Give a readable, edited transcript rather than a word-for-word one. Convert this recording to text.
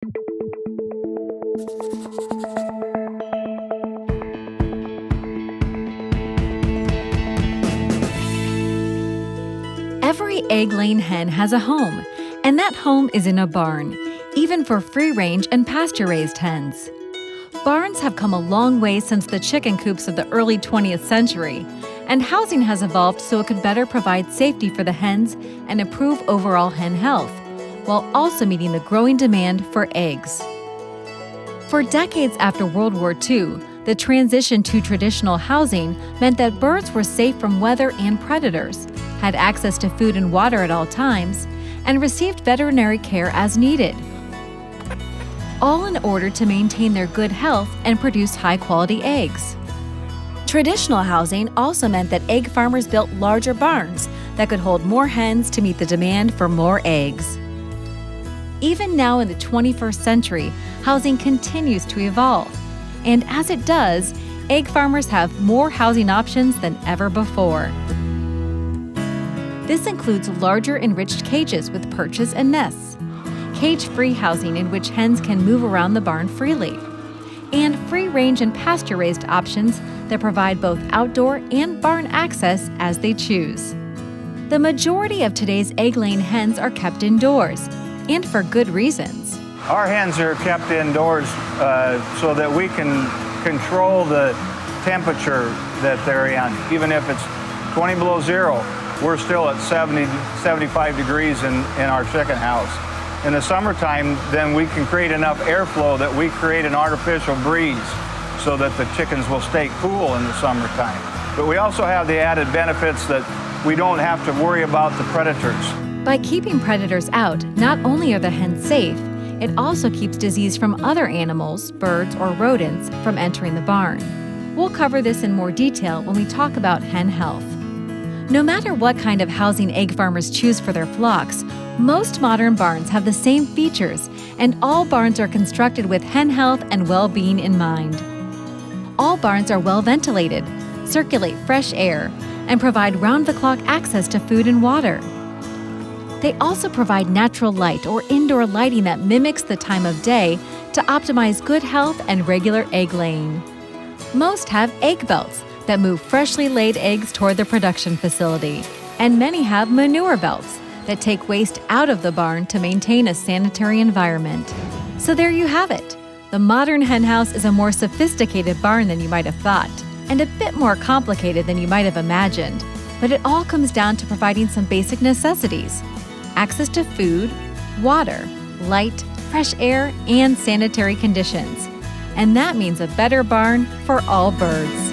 Every egg-laying hen has a home, and that home is in a barn, even for free-range and pasture-raised hens. Barns have come a long way since the chicken coops of the early 20th century, and housing has evolved so it could better provide safety for the hens and improve overall hen health, while also meeting the growing demand for eggs. For decades after World War II, the transition to traditional housing meant that birds were safe from weather and predators, had access to food and water at all times, and received veterinary care as needed, all in order to maintain their good health and produce high-quality eggs. Traditional housing also meant that egg farmers built larger barns that could hold more hens to meet the demand for more eggs. Even now in the 21st century, housing continues to evolve, and as it does, egg farmers have more housing options than ever before. This includes larger enriched cages with perches and nests, cage-free housing in which hens can move around the barn freely, and free-range and pasture-raised options that provide both outdoor and barn access as they choose. The majority of today's egg-laying hens are kept indoors, and for good reasons. Our hens are kept indoors so that we can control the temperature that they're in. Even if it's 20 below zero, we're still at 75 degrees in our chicken house. In the summertime, then we can create enough airflow that we create an artificial breeze so that the chickens will stay cool in the summertime. But we also have the added benefits that we don't have to worry about the predators. By keeping predators out, not only are the hens safe, it also keeps disease from other animals, birds, or rodents from entering the barn. We'll cover this in more detail when we talk about hen health. No matter what kind of housing egg farmers choose for their flocks, most modern barns have the same features, and all barns are constructed with hen health and well-being in mind. All barns are well ventilated, circulate fresh air, and provide round-the-clock access to food and water. They also provide natural light or indoor lighting that mimics the time of day to optimize good health and regular egg laying. Most have egg belts that move freshly laid eggs toward the production facility, and many have manure belts that take waste out of the barn to maintain a sanitary environment. So there you have it. The modern hen house is a more sophisticated barn than you might have thought, and a bit more complicated than you might have imagined. But it all comes down to providing some basic necessities: access to food, water, light, fresh air, and sanitary conditions. And that means a better barn for all birds.